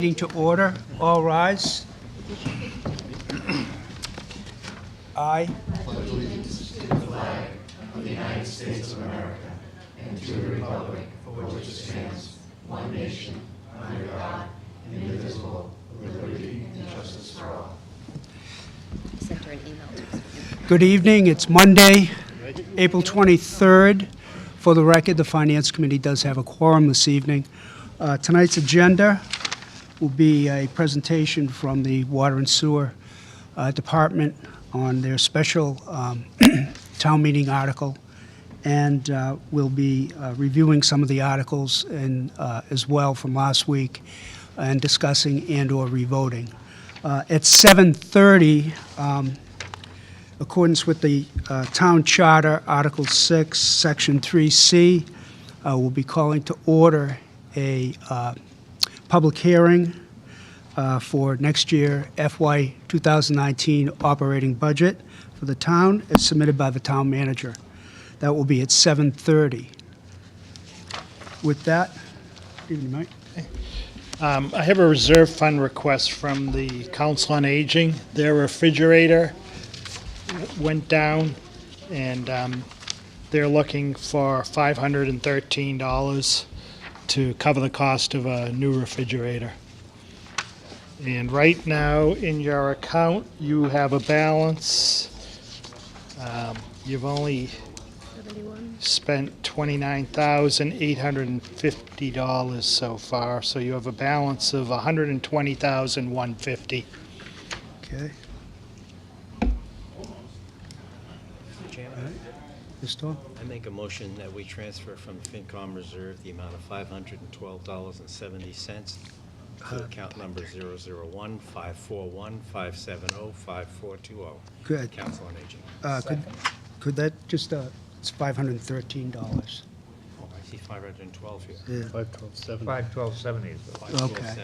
Meeting to order. All rise. I Sent her an email too. Good evening. It's Monday, April 23rd. For the record, the Finance Committee does have a quorum this evening. Tonight's agenda will be a presentation from the Water and Sewer Department on their special town meeting article, and we'll be reviewing some of the articles and as well from last week and discussing and/or revoting. At 7:30, accordance with the Town Charter, Article 6, Section 3C, we'll be calling to order a public hearing for next year FY 2019 operating budget for the town as submitted by the town manager. That will be at 7:30. With that, good evening, Mike. I have a reserve fund request from the Council on Aging. Their refrigerator went down, and they're looking for $513 to cover the cost of a new refrigerator. And right now, in your account, you have a balance. You've only 71. spent $29,850 so far, so you have a balance of $120,150. Okay. Mr. Chairman, All right. Ms. Dahl? I make a motion that we transfer from FinCom Reserve the amount of $512.70 to account number 001-541-570-5420. Good. Council on Aging. Could that just, it's $513. Oh, I see 512 here. Yeah. 51270. 51270 is the Okay. 512.70. I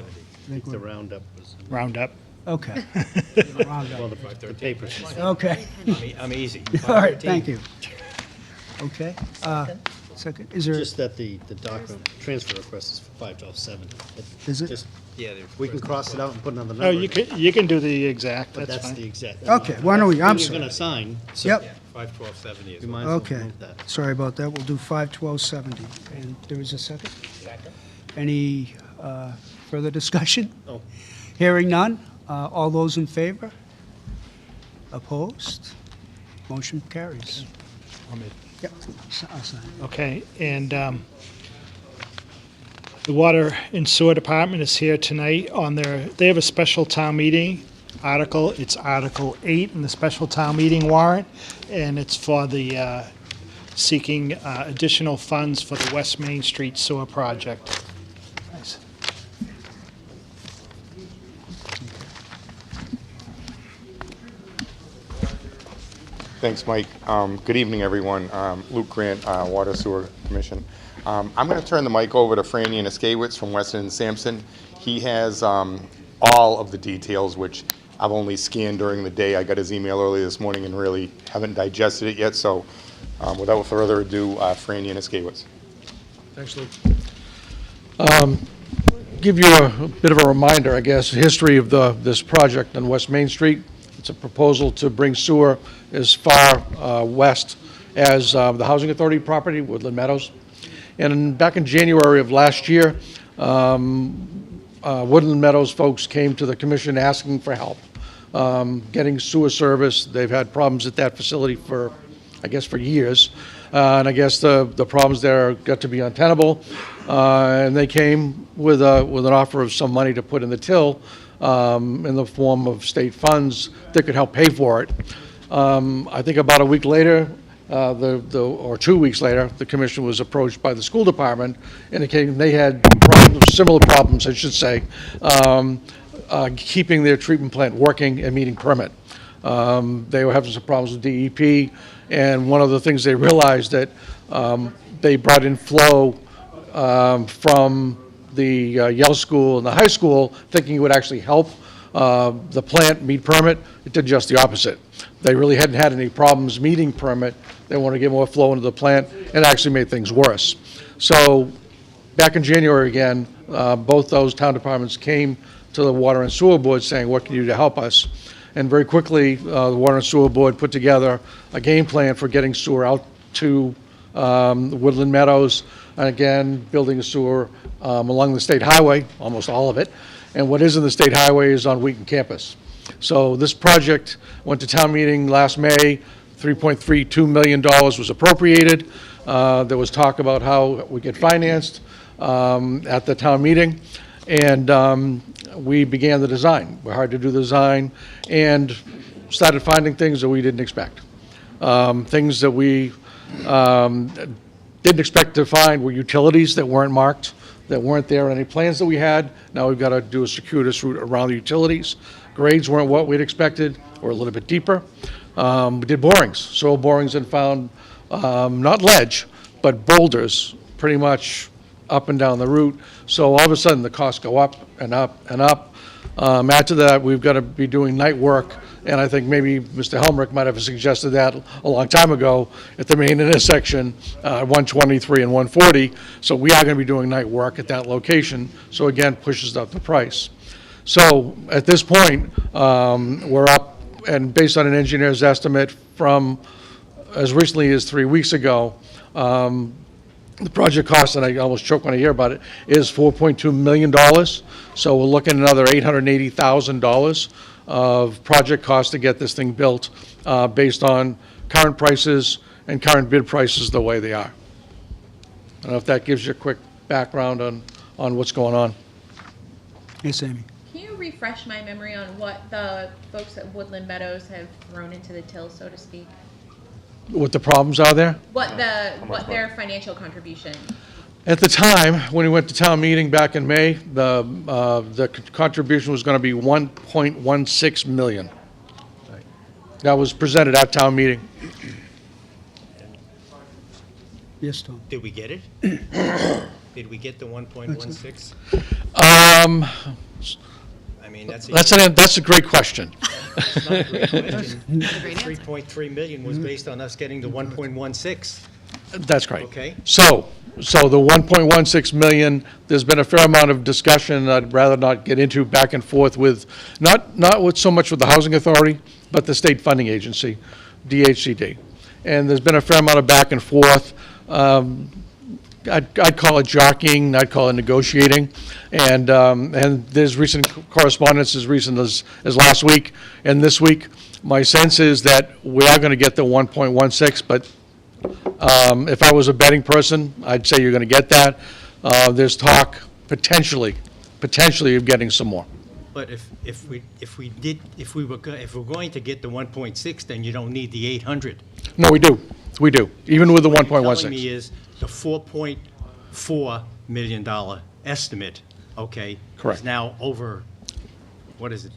think The we're- roundup was, Round up. Okay. Round well, up. the papers. Okay. I'm easy. All right, 513. thank you. Okay. Second, is there, Just that the document transfer request is for 51270. Is it? Just, Yeah, they're we can cross it out and put another number. Oh, you can do the exact, But that's that's the fine. exact. Okay, why don't we- I'm You're sorry. gonna sign. so Yep. Yeah, 512.70 is We what. might as well Okay, move that. sorry about that. We'll do 51270. And there is a second? Any further discussion? Oh. Hearing none. All those in favor? Opposed? Motion carries. Yep, I'll sign. Okay, and the Water and Sewer Department is here tonight on they have a special town meeting article. It's Article 8 in the special town meeting warrant, and it's for the seeking additional funds for the West Main Street Sewer Project. Nice. Thanks, Mike. Good evening, everyone. Luke Grant, Water Sewer Commission. I'm going to turn the mic over to Franny Niskewicz from Weston and Sampson. He has all of the details, which I've only scanned during the day. I got his email early this morning and really haven't digested it yet. So without further ado, Franny Niskewicz. Thanks, Luke. Give you a bit of a reminder, I guess, history of this project on West Main Street. It's a proposal to bring sewer as far west as the Housing Authority property, Woodland Meadows. And back in January of last year, Woodland Meadows folks came to the commission asking for help getting sewer service. They've had problems at that facility for, I guess, for years. And I guess the problems there got to be untenable. And they came with an offer of some money to put in the till in the form of state funds that could help pay for it. I think about a week later, or 2 weeks later, the commission was approached by the school department indicating they had similar problems, I should say, keeping their treatment plant working and meeting permit. They were having some problems with DEP, and one of the things they realized that they brought in flow from the Yale School and the high school, thinking it would actually help the plant meet permit. It did just the opposite. They really hadn't had any problems meeting permit. They wanted to get more flow into the plant, and actually made things worse. So back in January again, both those town departments came to the Water and Sewer Board saying, what can you do to help us? And very quickly, the Water and Sewer Board put together a game plan for getting sewer out to Woodland Meadows, and again, building a sewer along the state highway, almost all of it. And what is in the state highway is on Wheaton campus. So this project went to town meeting last May. $3.32 million was appropriated. There was talk about how we get financed at the town meeting. And we began the design. We're hard to do the design and started finding things that we didn't expect. Things that we didn't expect to find were utilities that weren't marked, that weren't there in any plans that we had. Now we've got to do a circuitous route around the utilities. Grades weren't what we'd expected, or a little bit deeper. We did borings, soil borings, and found not ledge, but boulders pretty much up and down the route. So all of a sudden, the costs go up and up and up. Add to that, we've got to be doing night work, and I think maybe Mr. Helmrich might have suggested that a long time ago at the main intersection, 123 and 140. So we are going to be doing night work at that location, so again, pushes up the price. So at this point, we're up, and based on an engineer's estimate from as recently as 3 weeks ago, the project cost, and I almost choke when I hear about it, is $4.2 million. So we're looking at another $880,000 of project cost to get this thing built based on current prices and current bid prices the way they are. I don't know if that gives you a quick background on what's going on. Yes, Amy? Can you refresh my memory on what the folks at Woodland Meadows have thrown into the till, so to speak? What the problems are there? What their financial contribution? At the time, when we went to town meeting back in May, the contribution was going to be $1.16 million. That was presented at town meeting. Yes, Tom? Did we get it? Did we get the 1.16? I mean, That's a great question. It's not a great question. Great answer. 3.3 million was based on us getting the 1.16. That's great. Okay. So the 1.16 million, there's been a fair amount of discussion I'd rather not get into back and forth with, not with so much with the Housing Authority, but the state funding agency, DHCD. And there's been a fair amount of back and forth. I'd call it jockeying, I'd call it negotiating, and there's recent correspondence as recent as last week and this week. My sense is that we are going to get the 1.16, but if I was a betting person, I'd say you're going to get that. There's talk potentially of getting some more. But if we're going to get the 1.6, then you don't need the 800. No, we do, even with the What you're telling 1.16. me is the $4.4 million estimate, okay? Correct. Is now over, what is it?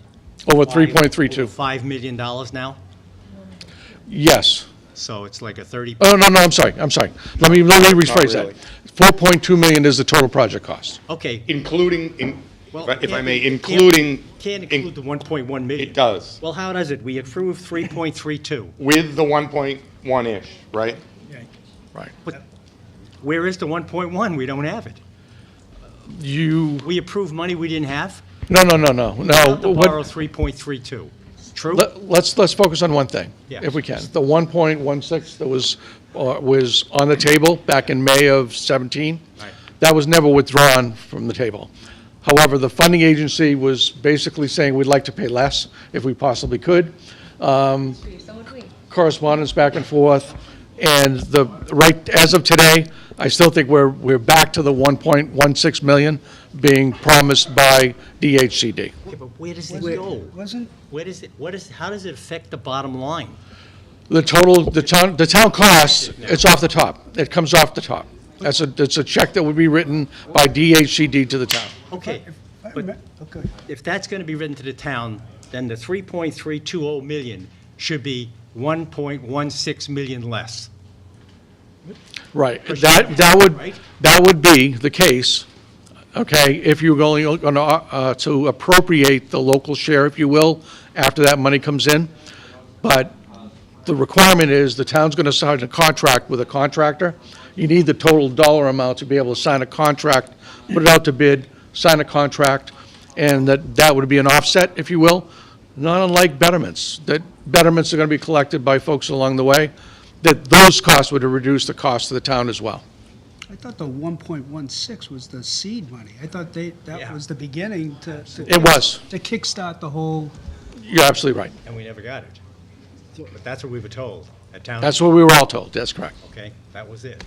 Over Over 3.32. $5 million now? Yes. So it's like a 30. Oh, no, I'm sorry. Let me rephrase really. that. 4.2 million is the total project cost. Okay. Including, Well, if I may, can't- including. Can't include the 1.1 million. It does, Well, how does it? We approved 3.32. with the 1.1-ish, right? Right. Where is the 1.1? We don't have it. We approved money we didn't have? No. To borrow What, 3.32. True? let's focus on one thing, Yeah. if we can. The 1.16 that was on the table back in May of 17, Right. that was never withdrawn from the table. However, the funding agency was basically saying we'd like to pay less if we possibly could. So would we. Correspondence back and forth, and as of today, I still think we're back to the 1.16 million being promised by DHCD. Okay, but where does it go? Wasn't, How does it affect the bottom line? The town cost, it's off the top. It comes off the top. It's a check that would be written by DHCD to the town. Okay, but okay. if that's going to be written to the town, then the 3.320 million should be 1.16 million less. Right. That would be the case, okay, if you're going to appropriate the local share, if you will, after that money comes in. But the requirement is the town's going to sign a contract with a contractor. You need the total dollar amount to be able to sign a contract, put it out to bid, sign a contract, and that would be an offset, if you will, not unlike betterments, that betterments are going to be collected by folks along the way, that those costs would reduce the cost of the town as well. I thought the 1.16 was the seed money. I thought that Yeah. was the beginning to It was. to kickstart the whole, You're absolutely right. And we never got it. But that's what we were told at town. That's what we were all told, that's correct. Okay, that was it.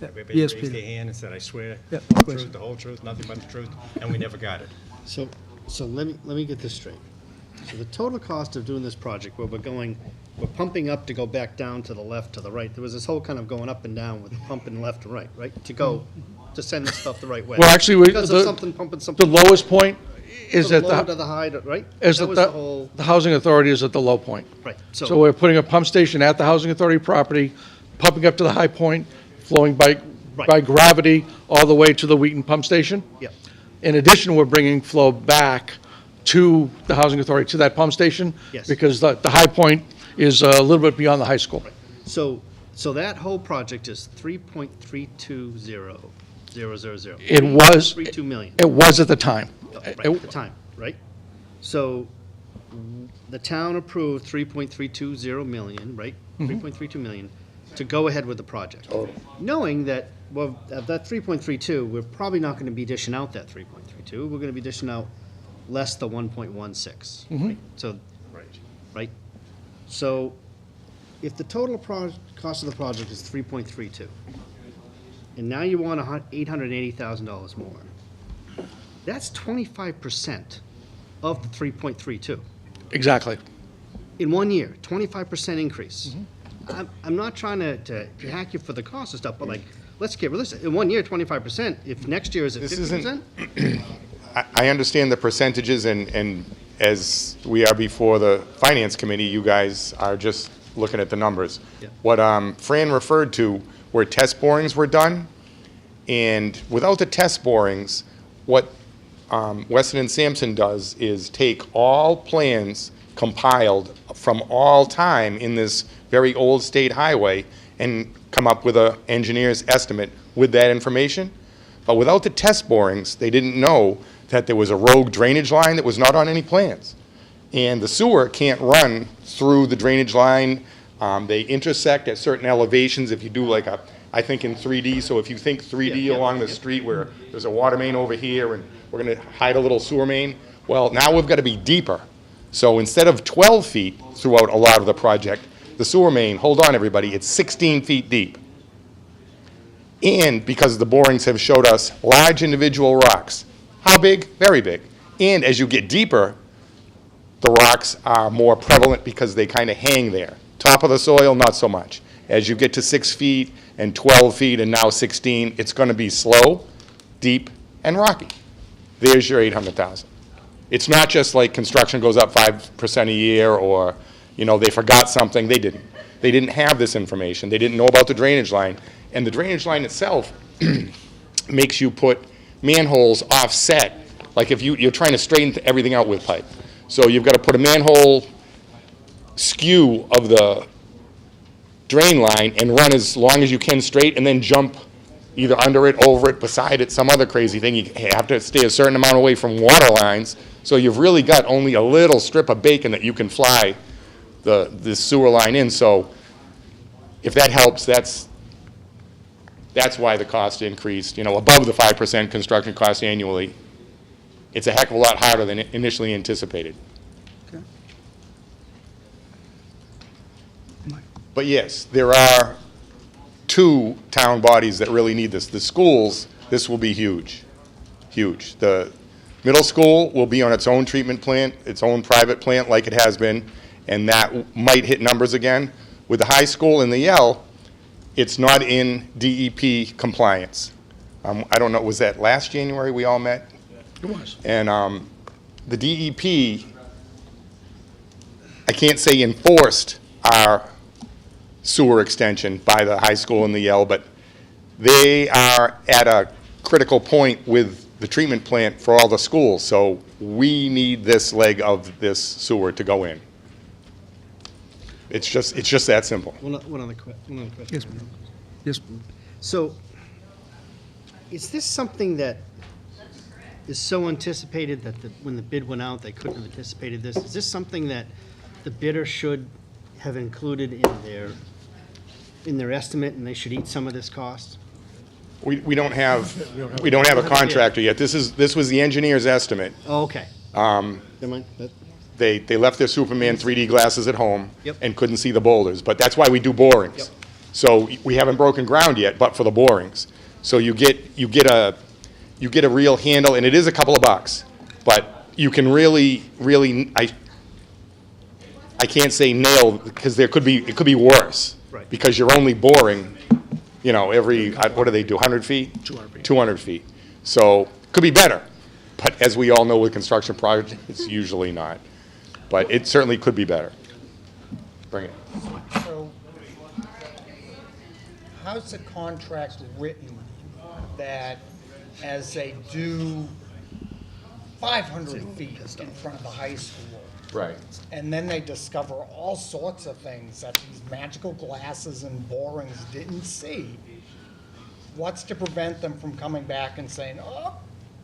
Yeah. Everybody Yes, raised Peter. their hand and said, I swear, Yeah, the please. truth, the whole truth, nothing but the truth, and we never got it. So let me get this straight. So the total cost of doing this project, where we're pumping up to go back down to the left, to the right, there was this whole kind of going up and down with pumping left and right, to send this stuff the right way. Well, actually, Because of something pumping the something. lowest point is From at the low to the, the high, right? is That at was the whole, the housing authority is at the low point. right, So we're putting a pump station at the housing authority property, pumping up to the high point, flowing by Right. gravity all the way to the Wheaton pump station. Yep. In addition, we're bringing flow back to the housing authority, to that pump station. Yes. Because the high point is a little bit beyond the high school. So that whole project is 3.320000. It was, 3.32 million. it was at the time. Right, at the time, right? So the town approved 3.320 million, right? 3.32 million to go ahead with the project. Knowing that, well, of that 3.32, we're probably not going to be dishing out that 3.32. We're going to be dishing out less the 1.16. Right? So, right? So if the total cost of the project is 3.32, and now you want $880,000 more, that's 25% of the 3.32 Exactly. in 1 year, 25% increase. I'm not trying to hack you for the cost and stuff, but like, let's get realistic. In 1 year, 25%, if next year is at This 50%? I understand the percentages, and as we are before the Finance Committee, you guys are just looking at the numbers. Yeah. What Fran referred to were test borings were done, and without the test borings, what Weston and Sampson does is take all plans compiled from all time in this very old state highway and come up with an engineer's estimate with that information. But without the test borings, they didn't know that there was a rogue drainage line that was not on any plans. And the sewer can't run through the drainage line. They intersect at certain elevations if you do like I think in 3D, so if you think 3D along the street where there's a water main over here and we're gonna hide a little sewer main, well, now we've gotta be deeper. So instead of 12 feet throughout a lot of the project, the sewer main, hold on everybody, it's 16 feet deep. And because the borings have showed us large individual rocks. How big? Very big. And as you get deeper, the rocks are more prevalent because they kind of hang there. Top of the soil, not so much. As you get to 6 feet and 12 feet and now 16, it's going to be slow, deep, and rocky. There's your 800,000. It's not just like construction goes up 5% a year or, you know, they forgot something. They didn't. They didn't have this information. They didn't know about the drainage line. And the drainage line itself makes you put manholes offset, like if you're trying to straighten everything out with pipe. So you've got to put a manhole skew of the drain line and run as long as you can straight and then jump either under it, over it, beside it, some other crazy thing. You have to stay a certain amount away from water lines. So you've really got only a little strip of bacon that you can fly the sewer line in. So if that helps, that's why the cost increased, you know, above the 5% construction cost annually. It's a heck of a lot harder than initially anticipated. Okay. Mike. But yes, there are two town bodies that really need this. The schools, this will be huge, huge. The middle school will be on its own treatment plant, its own private plant like it has been, and that might hit numbers again. With the high school and the Yale, it's not in DEP compliance. I don't know, was that last January we all met? It was. And the DEP, I can't say enforced our sewer extension by the high school and the Yale, but they are at a critical point with the treatment plant for all the schools. So we need this leg of this sewer to go in. It's just that simple. One other question. Yes, ma'am. Yes, So, is this something that is so anticipated that when the bid went out, they couldn't have anticipated this. Is this something that the bidder should have included in their estimate, and they should eat some of this cost? We don't have a contractor yet. This was the engineer's estimate. Oh, okay. Never mind. They left their Superman 3D glasses at home Yep. and couldn't see the boulders, but that's why we do borings. Yep. So we haven't broken ground yet, but for the borings. So you get a real handle, and it is a couple of bucks, but you can really, I can't say nail, because it could be worse. Right. Because you're only boring, every, what do they do, 100 feet? 200 feet. 200 feet. So, could be better, but as we all know with construction projects, it's usually not. But it certainly could be better. Bring it. So, how's the contract written that as they do 500 feet in front of the high school, Right. and then they discover all sorts of things that these magical glasses and borings didn't see, what's to prevent them from coming back and saying, oh,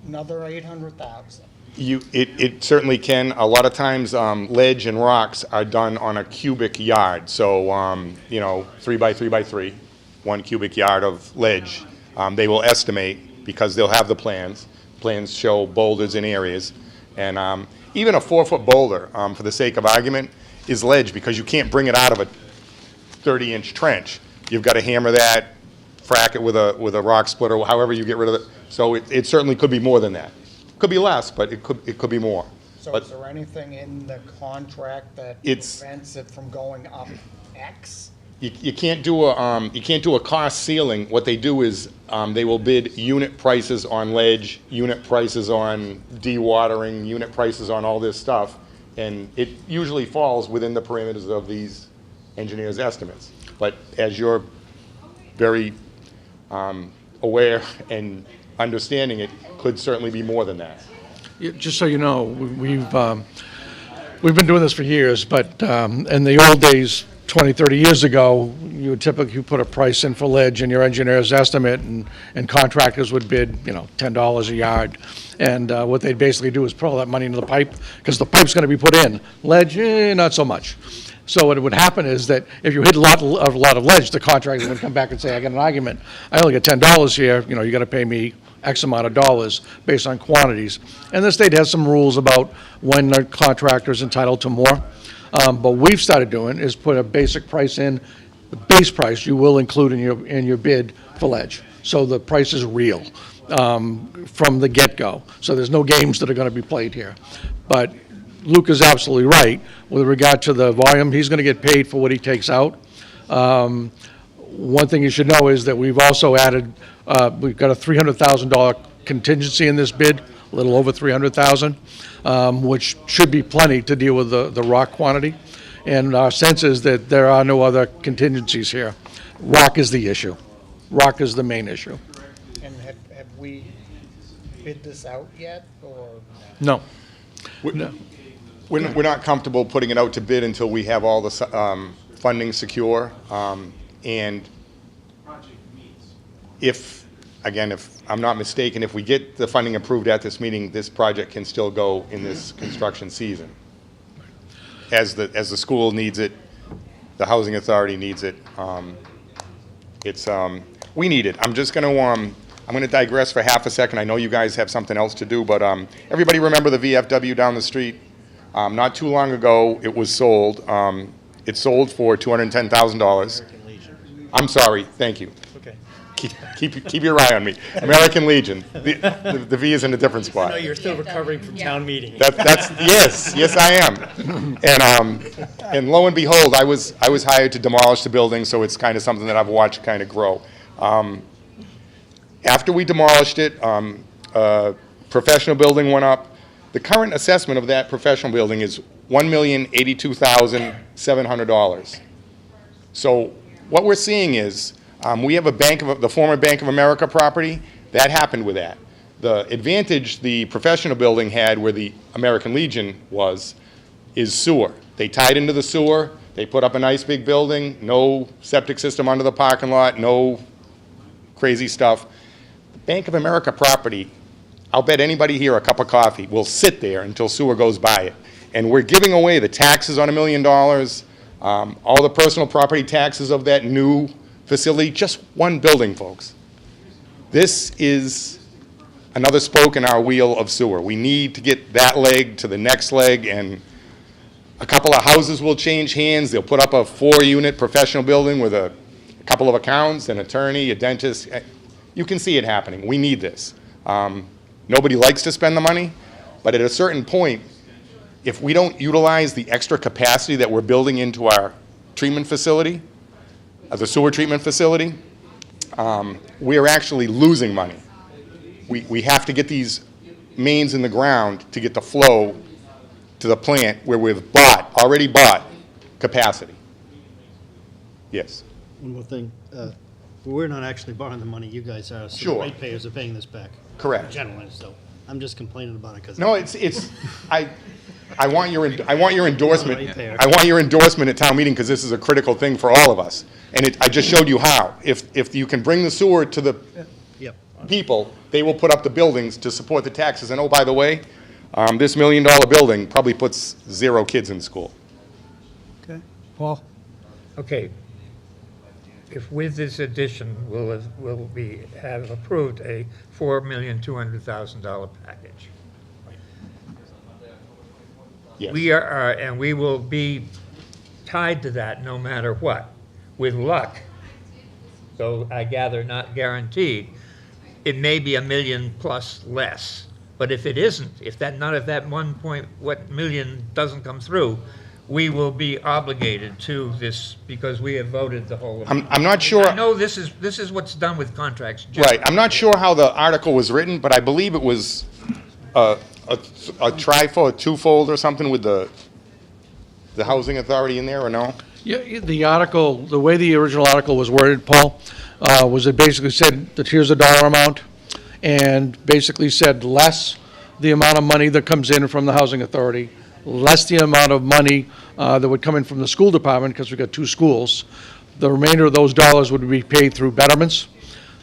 another 800,000? It certainly can. A lot of times, ledge and rocks are done on a cubic yard. So, 3 by 3 by 3, 1 cubic yard of ledge. They will estimate, because they'll have the plans. Plans show boulders in areas. And even a 4-foot boulder, for the sake of argument, is ledge, because you can't bring it out of a 30-inch trench. You've got to hammer that, frack it with a rock splitter, however you get rid of it. So it certainly could be more than that. Could be less, but it could be more. So But is there anything in the contract that It's- prevents it from going up X? you can't do a cost ceiling. What they do is they will bid unit prices on ledge, unit prices on dewatering, unit prices on all this stuff, and it usually falls within the parameters of these engineers' estimates. But as you're very aware and understanding, it could certainly be more than that. Yeah, just so you know, we've been doing this for years, but in the old days, 20, 30 years ago, you would typically put a price in for ledge in your engineer's estimate, and contractors would bid, $10 a yard. And what they'd basically do is put all that money into the pipe, because the pipe's going to be put in. Ledge, not so much. So what would happen is that if you hit a lot of ledge, the contractor would come back and say, I got an argument. I only get $10 here, you got to pay me X amount of dollars based on quantities. And the state has some rules about when the contractor is entitled to more. But what we've started doing is put a basic price in, the base price you will include in your bid for ledge. So the price is real from the get-go. So there's no games that are going to be played here. But Luke is absolutely right. With regard to the volume, he's going to get paid for what he takes out. One thing you should know is that we've also added, we've got a $300,000 contingency in this bid, a little over $300,000, which should be plenty to deal with the rock quantity. And our sense is that there are no other contingencies here. Rock is the issue. Rock is the main issue. And have we bid this out yet, or? No. We're we're not comfortable putting it out to bid until we have all the funding secure. And if I'm not mistaken, if we get the funding approved at this meeting, this project can still go in this construction season. As the school needs it, the housing authority needs it. We need it. I'm going to digress for half a second. I know you guys have something else to do, but everybody remember the VFW down the street? Not too long ago, it was sold. It sold for $210,000. I'm sorry. Thank you. Okay. Keep your eye on me. American Legion. The V is in a different spot. No, you're still recovering from town meeting. Yes, I am. And lo and behold, I was hired to demolish the building, so it's kind of something that I've watched kind of grow. After we demolished it, a professional building went up. The current assessment of that professional building is $1,082,700. So what we're seeing is we have the former Bank of America property. That happened with that. The advantage the professional building had where the American Legion was is sewer. They tied into the sewer. They put up a nice big building, no septic system under the parking lot, no crazy stuff. The Bank of America property I'll bet anybody here a cup of coffee will sit there until sewer goes by it. And we're giving away the taxes on $1 million, all the personal property taxes of that new facility, just one building, folks. This is another spoke in our wheel of sewer. We need to get that leg to the next leg, and a couple of houses will change hands. They'll put up a 4-unit professional building with a couple of accountants, an attorney, a dentist. You can see it happening. We need this. Nobody likes to spend the money, but at a certain point, if we don't utilize the extra capacity that we're building into our treatment facility, the sewer treatment facility, we are actually losing money. We have to get these mains in the ground to get the flow to the plant where we've already bought capacity. Yes. One more thing, we're not actually borrowing the money, you guys are, so Sure. the ratepayers are paying this back. Correct. Generally, so, I'm just complaining about it because. No, I want your endorsement. Ratepayer. I want your endorsement at town meeting because this is a critical thing for all of us. And I just showed you how. If you can bring the sewer to the Yep. people, they will put up the buildings to support the taxes. And oh, by the way, this $1 million building probably puts 0 kids in school. Okay, Paul? Okay. If with this addition, we'll have approved a $4,200,000 package. Yes. We are, and we will be tied to that no matter what. With luck, so I gather not guaranteed, it may be $1 million plus less. But if it isn't, if none of that million doesn't come through, we will be obligated to this because we have voted the whole. I'm not sure. I know this is what's done with contracts. Right. I'm not sure how the article was written, but I believe it was a trifold, a twofold or something with the housing authority in there, or no? Yeah, the article, the way the original article was worded, Paul, was it basically said that here's a dollar amount, and basically said less the amount of money that comes in from the housing authority, less the amount of money that would come in from the school department, because we've got 2 schools. The remainder of those dollars would be paid through betterments,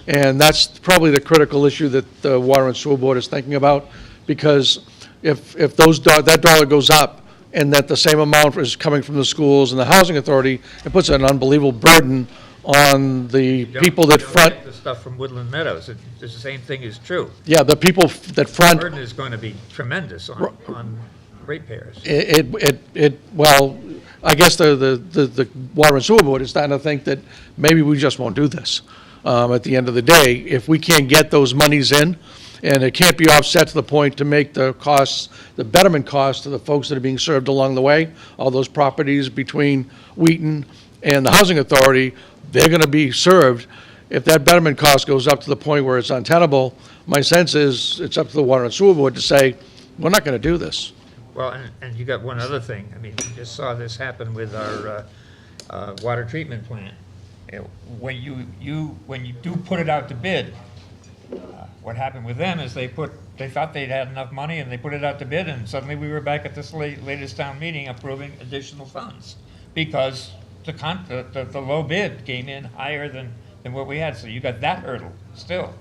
and that's probably the critical issue that the Water and Sewer Board is thinking about, because if that dollar goes up, and that the same amount is coming from the schools and the housing authority, it puts an unbelievable burden on the people that front. The stuff from Woodland Meadows, the same thing is true. Yeah, the people that The front. burden is going to be tremendous on ratepayers. Well, I guess the Water and Sewer Board is starting to think that maybe we just won't do this. At the end of the day, if we can't get those monies in, and it can't be offset to the point to make the costs, the betterment costs to the folks that are being served along the way, all those properties between Wheaton and the Housing Authority, they're going to be served. If that betterment cost goes up to the point where it's untenable, my sense is it's up to the Water and Sewer Board to say, we're not going to do this. Well, and you got one other thing. I mean, we just saw this happen with our water treatment plant. When you do put it out to bid, what happened with them is they thought they'd had enough money and they put it out to bid, and suddenly we were back at this latest town meeting approving additional funds because the low bid came in higher than what we had. So you got that hurdle still.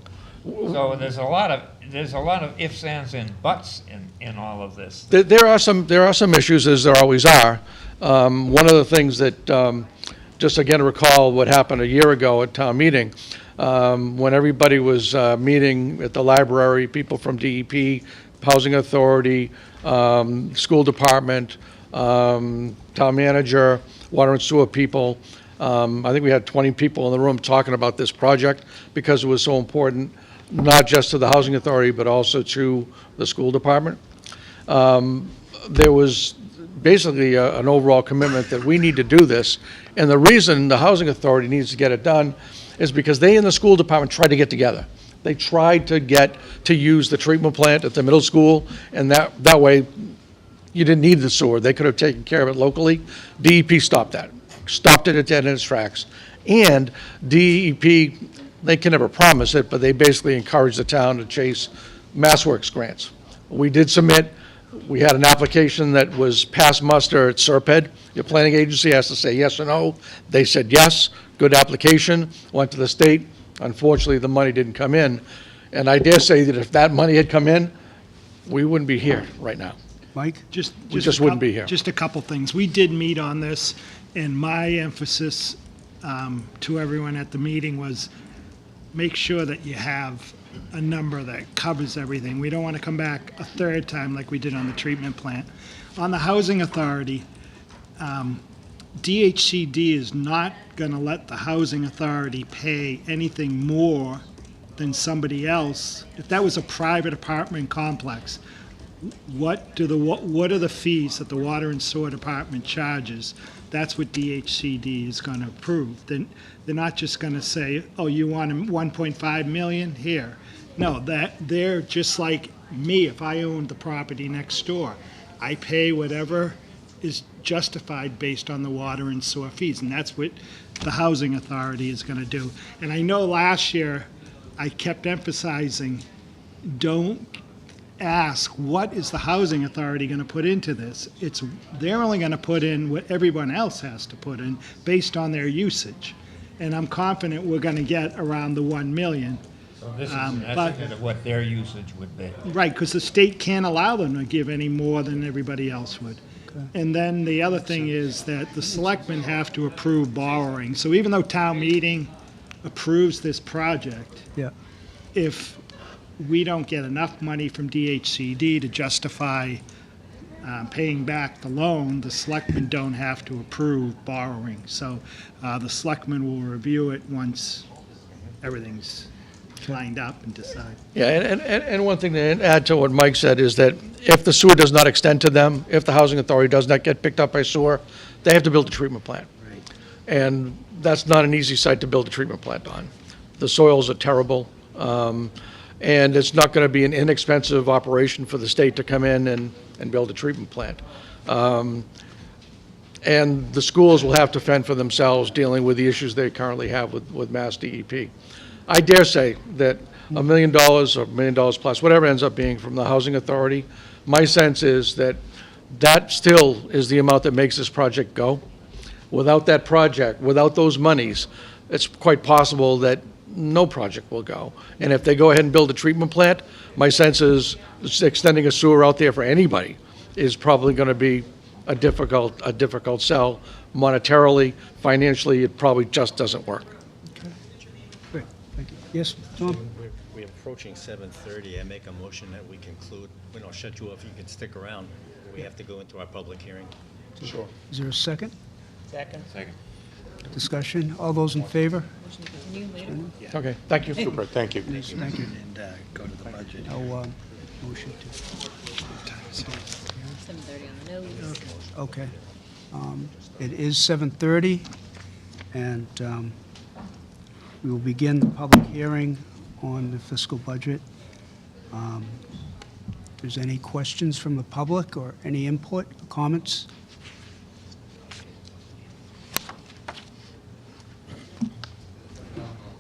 So there's a lot of ifs, ands, and buts in all of this. There are some issues, as there always are. One of the things that, just again to recall what happened a year ago at town meeting, when everybody was meeting at the library, people from DEP, Housing Authority, School Department, Town Manager, Water and Sewer people. I think we had 20 people in the room talking about this project because it was so important, not just to the Housing Authority, but also to the School Department. There was basically an overall commitment that we need to do this. And the reason the Housing Authority needs to get it done is because they and the School Department tried to get together. They tried to get to use the treatment plant at the middle school, and that way you didn't need the sewer. They could have taken care of it locally. DEP stopped that. Stopped it at dead end tracks. And DEP, they can never promise it, but they basically encouraged the town to chase MassWorks grants. We did submit. We had an application that was passed muster at SERPED. Your planning agency has to say yes or no. They said yes, good application, went to the state. Unfortunately, the money didn't come in. And I dare say that if that money had come in, we wouldn't be here right now. Mike? We just wouldn't be here. Just a couple things. We did meet on this, and my emphasis to everyone at the meeting was make sure that you have a number that covers everything. We don't want to come back a third time like we did on the treatment plant. On the housing authority, DHCD is not going to let the housing authority pay anything more than somebody else. If that was a private apartment complex, what are the fees that the water and sewer department charges? That's what DHCD is going to approve. Then they're not just going to say, oh, you want 1.5 million? Here. No, they're just like me. If I owned the property next door, I pay whatever is justified based on the water and sewer fees, and that's what the housing authority is going to do. And I know last year I kept emphasizing, don't ask, what is the housing authority going to put into this? They're only going to put in what everyone else has to put in based on their usage. And I'm confident we're going to get around the 1 million. So this is an but- estimate of what their usage would be. Right, because the state can't allow them to give any more than everybody else would. And then the other thing is that the selectmen have to approve borrowing. So even though town meeting approves this project, Yeah. if we don't get enough money from DHCD to justify paying back the loan, the selectmen don't have to approve borrowing. So the selectmen will review it once everything's lined up and decide. Yeah, and one thing to add to what Mike said is that if the sewer does not extend to them, if the housing authority does not get picked up by sewer, they have to build a treatment plant. And that's not an easy site to build a treatment plant on. The soils are terrible, and it's not going to be an inexpensive operation for the state to come in and build a treatment plant. And the schools will have to fend for themselves dealing with the issues they currently have with Mass DEP. I dare say that $1 million or $1 million plus, whatever ends up being from the housing authority, my sense is that that still is the amount that makes this project go. Without that project, without those monies, it's quite possible that no project will go. And if they go ahead and build a treatment plant, my sense is extending a sewer out there for anybody is probably going to be a difficult sell monetarily, financially. It probably just doesn't work. Great, thank you. Yes, Tom? We're approaching 7:30. I make a motion that we conclude. We don't shut you off. You can stick around. We have to go into our public hearing. Sure. Is there a second? Second. Discussion? All those in favor? Motion to continue later. Okay, thank you. Super, thank you. Thank you. And go to the budget. No, motion to, 7:30 on the nose. okay. It is 7:30, and we will begin the public hearing on the fiscal budget. If there's any questions from the public or any input, comments?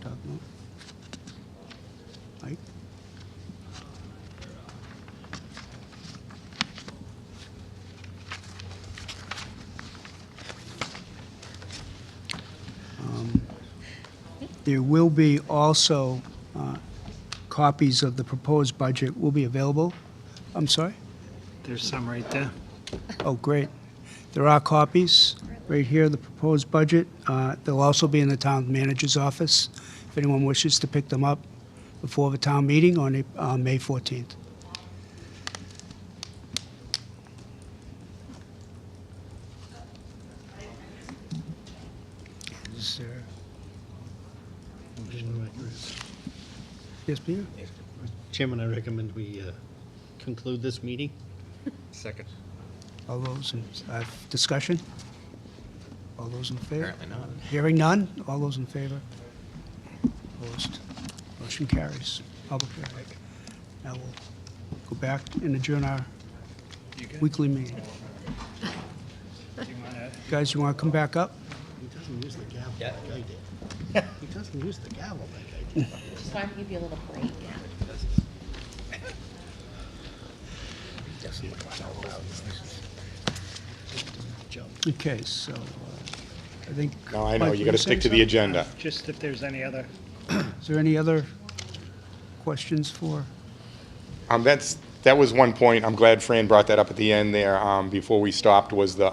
Doug, no? Mike? There will be also copies of the proposed budget will be available. I'm sorry? There's some right there. Oh, great. There are copies right here, the proposed budget. They'll also be in the town manager's office, if anyone wishes to pick them up before the town meeting on May 14th. Is there... Yes, Peter? Chairman, I recommend we conclude this meeting. Second. All those in, discussion? All those in favor? Apparently not. Hearing none? All those in favor? Opposed? Motion carries. Public hearing. Now we'll go back and adjourn our weekly meeting. Guys, you want to come back up? He doesn't use the gavel like I did. He doesn't use the gavel like I did. Just wanted to give you a little break. Okay, so I think... No, I know, Mike, you were got to saying stick to the something? agenda. Just if there's any other, Is there any other questions for? That was one point. I'm glad Fran brought that up at the end there, before we stopped, was the,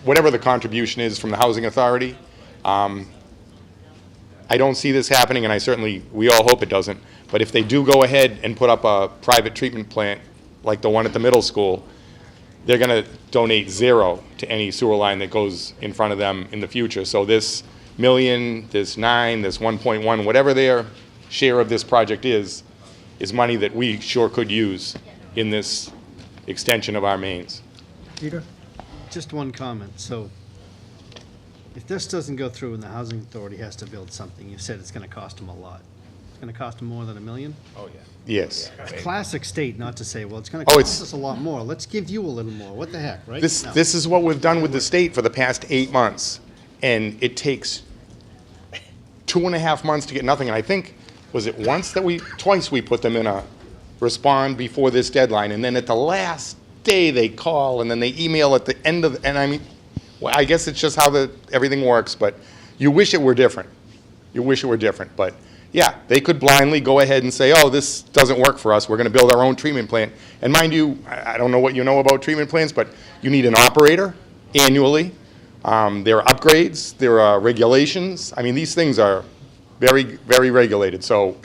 whatever the contribution is from the Housing Authority. I don't see this happening, and we all hope it doesn't, but if they do go ahead and put up a private treatment plant, like the one at the middle school, they're gonna donate zero to any sewer line that goes in front of them in the future. So this million, this 9, this 1.1, whatever their share of this project is money that we sure could use in this extension of our mains. Peter? Just one comment. So if this doesn't go through and the Housing Authority has to build something, you said it's going to cost them a lot. It's going to cost them more than $1 million? Oh, yeah. Yes. It's classic state not to say, well, it's going to Oh, cost it's- us a lot more. Let's give you a little more. What the heck, right? This, No. this is what we've done with the state for the past 8 months, and it takes 2.5 months to get nothing. And I think, was it twice we put them in a respond before this deadline, and then at the last day they call, and then they email at the end of, and I mean, well, I guess it's just how everything works, but you wish it were different. You wish it were different, but yeah, they could blindly go ahead and say, oh, this doesn't work for us, we're gonna build our own treatment plant. And mind you, I don't know what you know about treatment plants, but you need an operator annually. There are upgrades, there are regulations. I mean, these things are very, very regulated, so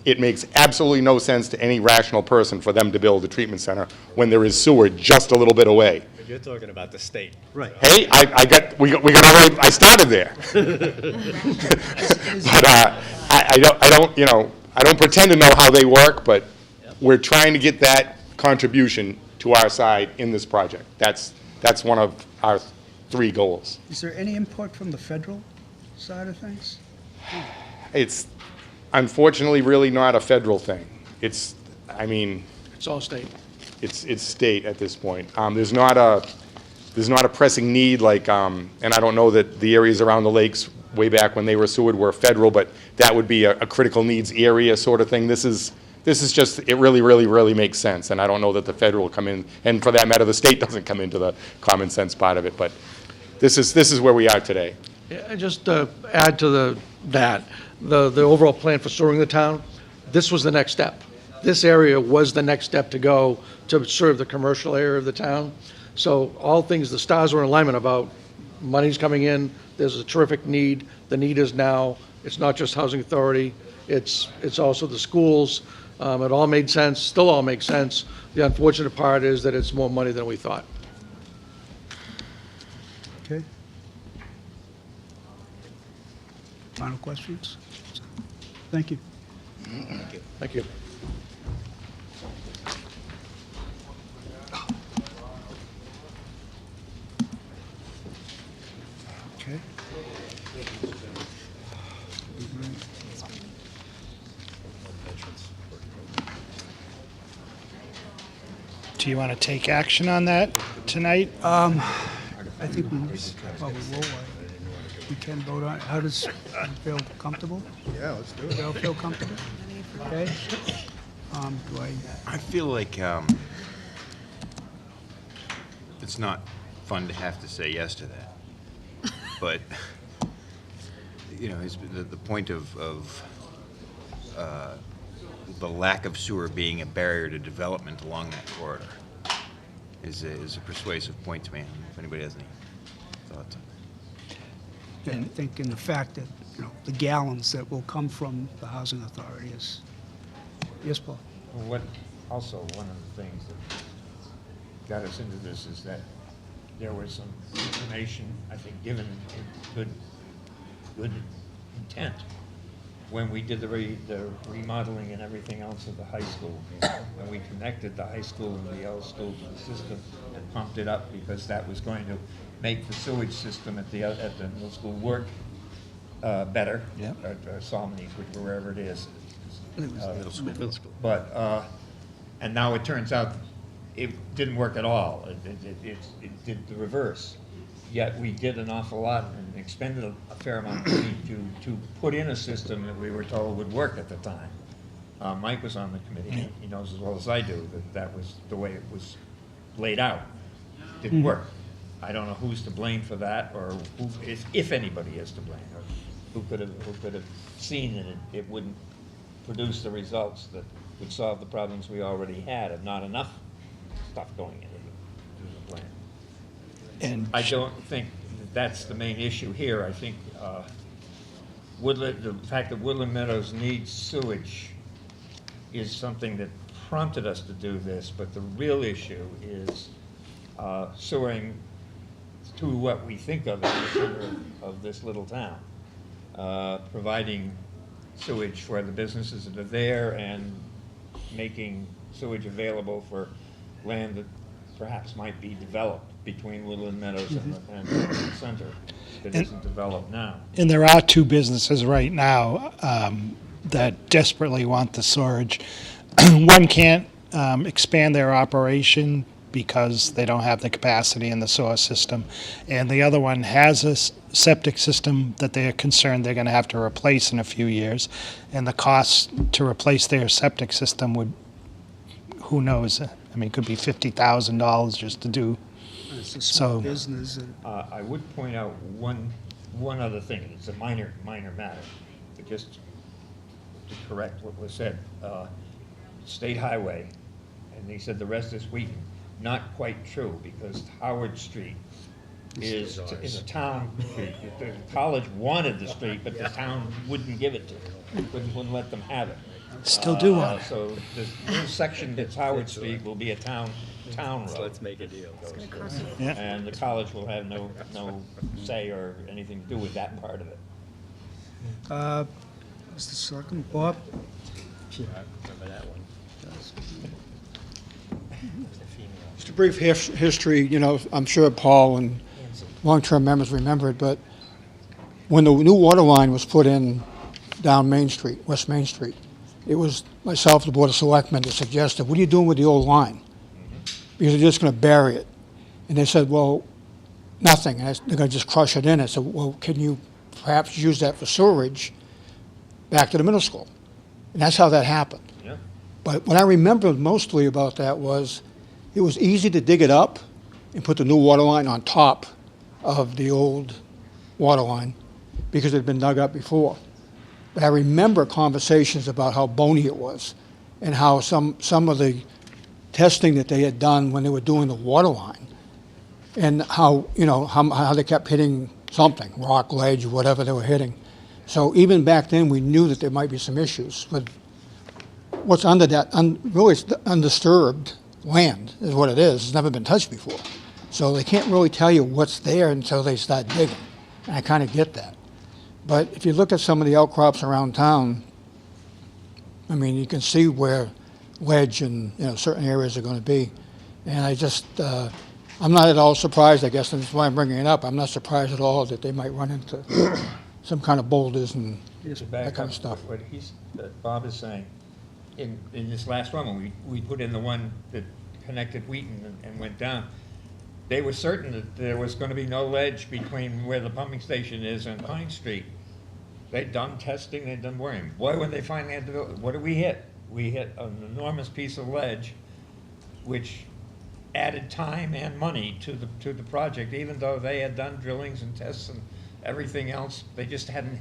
it makes absolutely no sense to any rational person for them to build a treatment center when there is sewer just a little bit away. But you're talking about the state. Right. Hey, I started there. But I don't pretend to know how they work, but we're trying to get that contribution to our side in this project. That's one of our 3 goals. Is there any input from the federal side of things? It's unfortunately really not a federal thing. It's all state. it's state at this point. There's not a pressing need like, and I don't know that the areas around the lakes way back when they were sewered were federal, but that would be a critical needs area sort of thing. This is just, it really, really, really makes sense, and I don't know that the federal will come in, and for that matter, the state doesn't come into the common sense part of it, but this is where we are today. Yeah, just to add to the overall plan for storing the town, this was the next step. This area was the next step to go to serve the commercial area of the town. So all things, the stars were in alignment about money's coming in, there's a terrific need, the need is now, it's not just Housing Authority, it's also the schools. It all made sense, still all makes sense. The unfortunate part is that it's more money than we thought. Okay. Final questions? Thank you. Thank you. Okay. Do you want to take action on that tonight? I think we will. We can vote on it. How does you feel comfortable? Yeah, let's do You all feel comfortable? Okay. Do I feel like it's not fun to have to say yes to that, but the point of the lack of sewer being a barrier to development along that corridor is a persuasive point to me. I don't know if anybody has any thoughts on that. And I think in the fact that, the gallons that will come from the Housing Authority is, yes, Paul? One of the things that got us into this is that there was some information, I think, given in good intent when we did the remodeling and everything else of the high school. When we connected the high school and the L school to the system and pumped it up because that was going to make the sewage system at the middle school work better. Yeah. Or Salmonese, wherever it is. Middle school. But, and now it turns out it didn't work at all. It did the reverse. Yet we did an awful lot and expended a fair amount of money to put in a system that we were told would work at the time. Mike was on the committee. He knows as well as I do that was the way it was laid out. Didn't work. I don't know who's to blame for that, or if anybody is to blame, or who could have seen that it wouldn't produce the results that would solve the problems we already had, and not enough stuff going into the plant. And I don't think that that's the main issue here. I think the fact that Woodland Meadows needs sewage is something that prompted us to do this, but the real issue is sewering to what we think of as the center of this little town, providing sewage for the businesses that are there and making sewage available for land that perhaps might be developed between Woodland Meadows and the center that isn't developed now. And there are two businesses right now that desperately want the storage. One can't expand their operation because they don't have the capacity in the sewer system. And the other one has a septic system that they're concerned they're going to have to replace in a few years. And the cost to replace their septic system would, who knows? I mean, it could be $50,000 just to do. It's a small So- business. And I would point out one other thing. It's a minor matter, but just to correct what was said. State Highway, and they said the rest is Wheaton. Not quite true, because Howard Street is a town street. The college wanted the street, but the town wouldn't give it to them, wouldn't let them have it. Still do want it. So this little section that's Howard Street will be a town road. Let's make a deal. Yeah. And the college will have no say or anything to do with that part of it. Mr. Selectman, Bob? Remember that one. Just a brief history, you know, I'm sure Paul and long-term members remember it, but when the new water line was put in down Main Street, West Main Street, it was myself, the Board of Selectmen, that suggested, what are you doing with the old line? Because they're just going to bury it. And they said, well, nothing, and they're going to just crush it in. I said, well, can you perhaps use that for sewerage back to the middle school? And that's how that happened. Yeah. But what I remember mostly about that was it was easy to dig it up and put the new water line on top of the old water line because it had been dug up before. But I remember conversations about how bony it was and how some of the testing that they had done when they were doing the water line and how, you know, how they kept hitting something, rock, ledge, whatever they were hitting. So even back then, we knew that there might be some issues with what's under that, really it's undisturbed land is what it is. It's never been touched before. So they can't really tell you what's there until they start digging. And I kind of get that. But if you look at some of the outcrops around town, I mean, you can see where ledge and, you know, certain areas are going to be. And I just, I'm not at all surprised, I guess, and that's why I'm bringing it up. I'm not surprised at all that they might run into some kind of boulders and To that back kind up of stuff. what Bob is saying, in this last one, when we put in the one that connected Wheaton and went down, they were certain that there was going to be no ledge between where the pumping station is and Pine Street. They'd done testing, they'd done boring. Boy, when they finally had to do it, what did we hit? We hit an enormous piece of ledge, which added time and money to the project, even though they had done drillings and tests and everything else. They just hadn't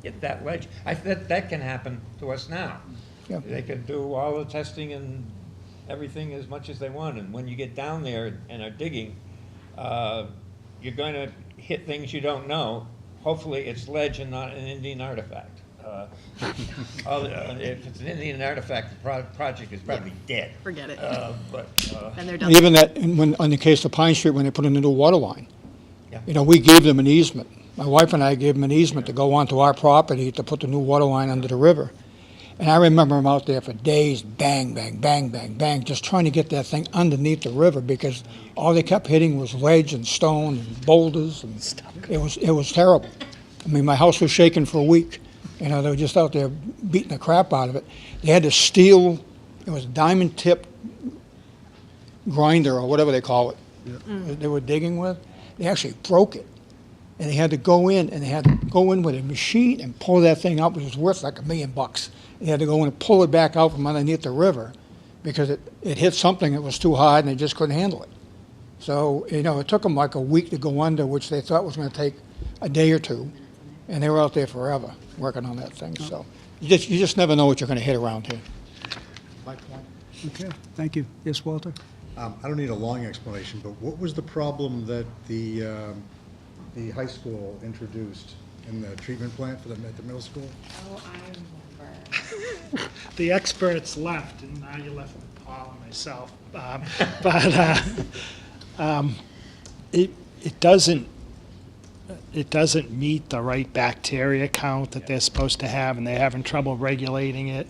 hit that ledge. That can happen to us now. Yeah. They can do all the testing and everything as much as they want, and when you get down there and are digging, you're going to hit things you don't know. Hopefully, it's ledge and not an Indian artifact. If it's an Indian artifact, the project is probably dead. Forget it. Then they're And done. even that, in the case of Pine Street, when they put in the new water line, Yeah. you know, we gave them an easement. My wife and I gave them an easement to go onto our property to put the new water line under the river. And I remember them out there for days, bang, bang, bang, bang, bang, just trying to get that thing underneath the river because all they kept hitting was ledge and stone and boulders, and it was terrible. I mean, my house was shaking for a week. You know, they were just out there beating the crap out of it. They had this steel, it was a diamond tip grinder or whatever they call it, they were digging with. They actually broke it. And they had to go in, and they had to go in with a machine and pull that thing out, which was worth like $1 million. They had to go in and pull it back out from underneath the river because it hit something that was too hard and they just couldn't handle it. So, you know, it took them like a week to go under, which they thought was going to take a day or two. And they were out there forever working on that thing. So You just never know what you're gonna hit around here. My point. Okay, thank you. Yes, Walter? I don't need a long explanation, but what was the problem that the high school introduced in the treatment plant at the middle school? Oh, I remember. The experts left, and now you're left with Paul and myself. It doesn't meet the right bacteria count that they're supposed to have, and they're having trouble regulating it.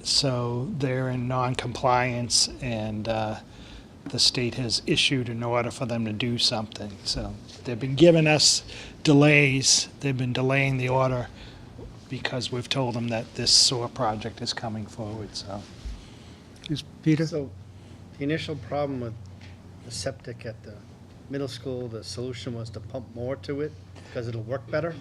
So they're in non-compliance, and the state has issued an order for them to do something. So they've been giving us delays. They've been delaying the order because we've told them that this sewer project is coming forward, so. Yes, Peter? So, the initial problem with the septic at the middle school, the solution was to pump more to it because it'll work better?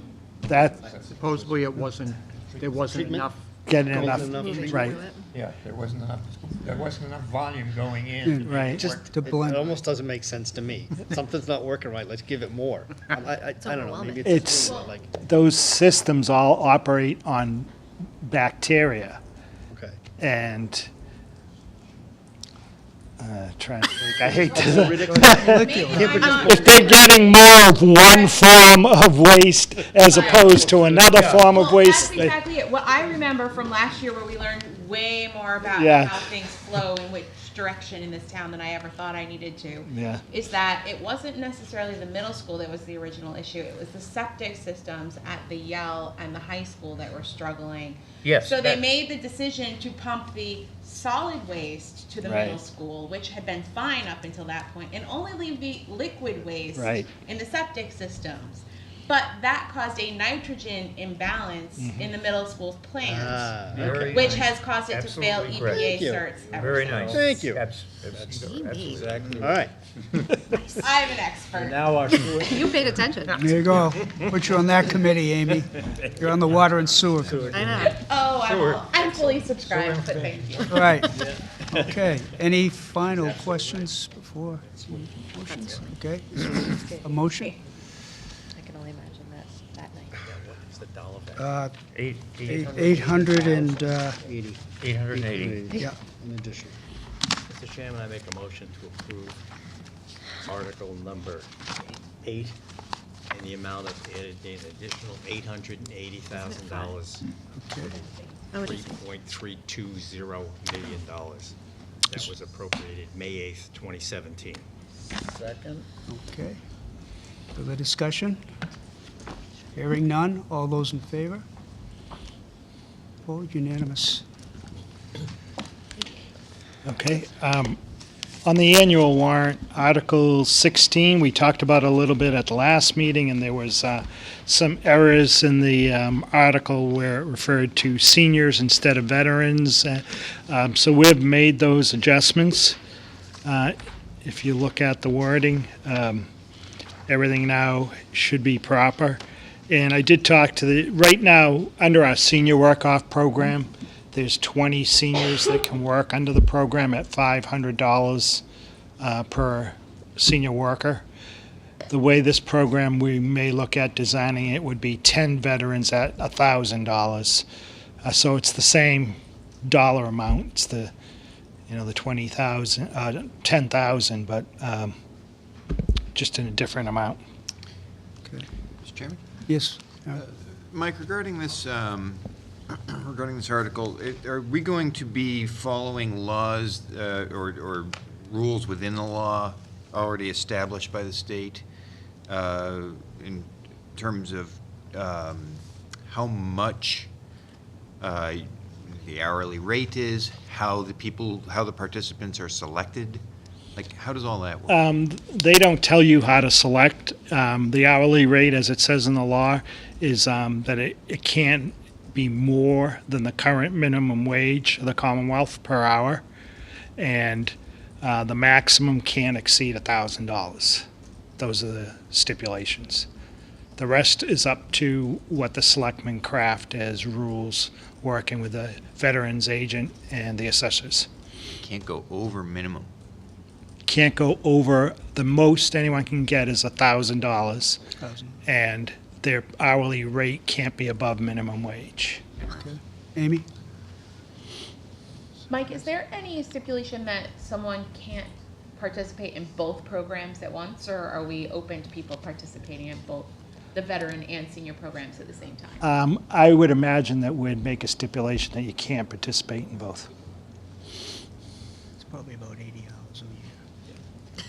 That, Supposedly it wasn't, there wasn't Treatment? enough. getting Moving enough, enough. right, Yeah, there wasn't enough volume going in. right. Just, To blend. it almost doesn't make sense to me. Something's not working right, let's give it more. I don't know, maybe It's- it's like, Those systems all operate on bacteria, okay. and trying to think, I hate to, if they're getting more of one form of waste as opposed to another form of Well, waste. that's exactly it. What I remember from last year where we learned way more about Yeah. how things flow in which direction in this town than I ever thought I needed to. Yeah. Is that it wasn't necessarily the middle school that was the original issue. It was the septic systems at the Yale and the high school that were struggling. Yes, So they that- made the decision to pump the solid waste to the middle Right. school, which had been fine up until that point, and only leave the liquid waste Right. in the septic systems. But that caused a nitrogen imbalance in the middle school's plant, Very which nice. has caused it to fail Absolutely correct. EPA Thank you. certs ever Very since. nice. Thank you. Absolutely. All right. I'm an expert. Now our sewer, You paid attention. There you go. Put you on that committee, Amy. You're on the Water and Sewer Committee. I know. Oh, I'm fully subscribed, but thank you. All right. Okay. Any final questions before motions? Okay. Is there a motion? I can only imagine that night. it's the dollar value. 800 and, 80 880. yeah. in addition. Mr. Chairman, I make a motion to approve Article number 8 in the amount of an additional $880,000, Oh, it is. $3.320 million. That was appropriated May 8th, 2017. Okay. Further discussion? Hearing none. All those in favor? Opposed? Unanimous. Okay. On the annual warrant, Article 16, we talked about a little bit at the last meeting, and there was some errors in the article where it referred to seniors instead of veterans. So we've made those adjustments. If you look at the wording, everything now should be proper. And I did talk to right now, under our senior work-off program, there's 20 seniors that can work under the program at $500 per senior worker. The way this program, we may look at designing it, would be 10 veterans at $1,000. So it's the same dollar amount. It's the 20,000, 10,000, but just in a different amount. Mr. Chairman? Yes. Mike, regarding this article, are we going to be following laws or rules within the law already established by the state in terms of how much the hourly rate is, how the participants are selected? Like, how does all that work? They don't tell you how to select. The hourly rate, as it says in the law, is that it can't be more than the current minimum wage of the Commonwealth per hour, and the maximum can't exceed $1,000. Those are the stipulations. The rest is up to what the selectmen craft as rules, working with the veterans agent and the assessors. Can't go over minimum. Can't go over, the most anyone can get is $1,000. And their hourly rate can't be above minimum wage. Amy? Mike, is there any stipulation that someone can't participate in both programs at once, or are we open to people participating in both the veteran and senior programs at the same time? I would imagine that we'd make a stipulation that you can't participate in both. It's probably about 80 hours a year.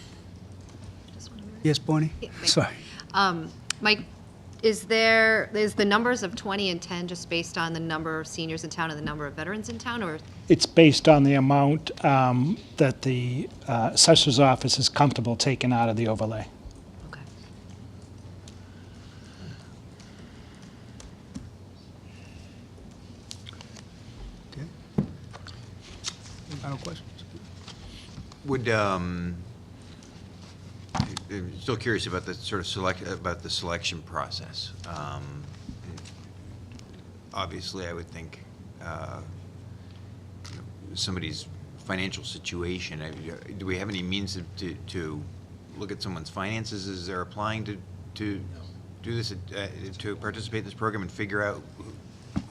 Yes, Bonnie? Sorry. Mike, is the numbers of 20 and 10 just based on the number of seniors in town and the number of veterans in town, or? It's based on the amount that the assessor's office is comfortable taking out of the overlay. Okay. Final questions? Would, I'm still curious about the sort of about the selection process. Obviously, I would think somebody's financial situation, do we have any means to look at someone's finances as they're applying to do this, to participate in this program and figure out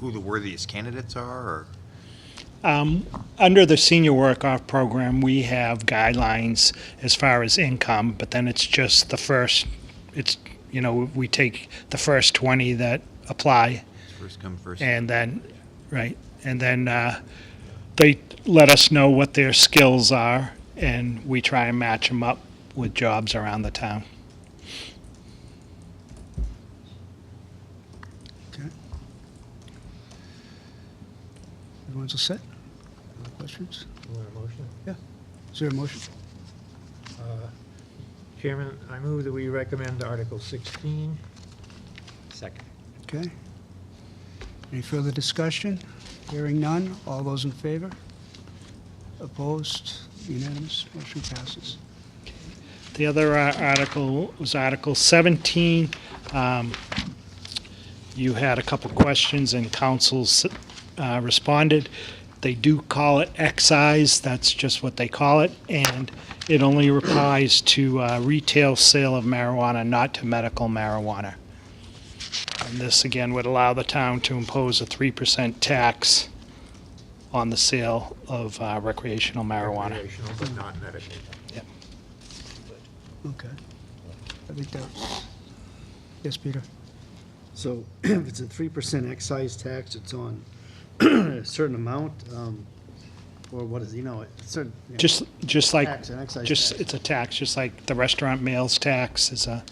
who the worthiest candidates are, or? Under the senior work-off program, we have guidelines as far as income, but then it's just the first, we take the first 20 that apply. First come, first. And then, right, and then they let us know what their skills are, and we try and match them up with jobs around the town. Okay. Everyone's all set? Other questions? You want a motion? Yeah. Is there a motion? Chairman, I move that we recommend Article 16. Second. Okay. Any further discussion? Hearing none. All those in favor? Opposed? Unanimous? Motion passes. The other article was Article 17. You had a couple questions and councils responded. They do call it excise, that's just what they call it, and it only applies to retail sale of marijuana, not to medical marijuana. And this, again, would allow the town to impose a 3% tax on the sale of recreational marijuana. Recreational, but not medical. Yep. Okay. I think that's, yes, Peter? So if it's a 3% excise tax, it's on a certain amount, or what is, a certain. Just like, Tax, an excise tax. it's a tax, just like the restaurant meals tax is a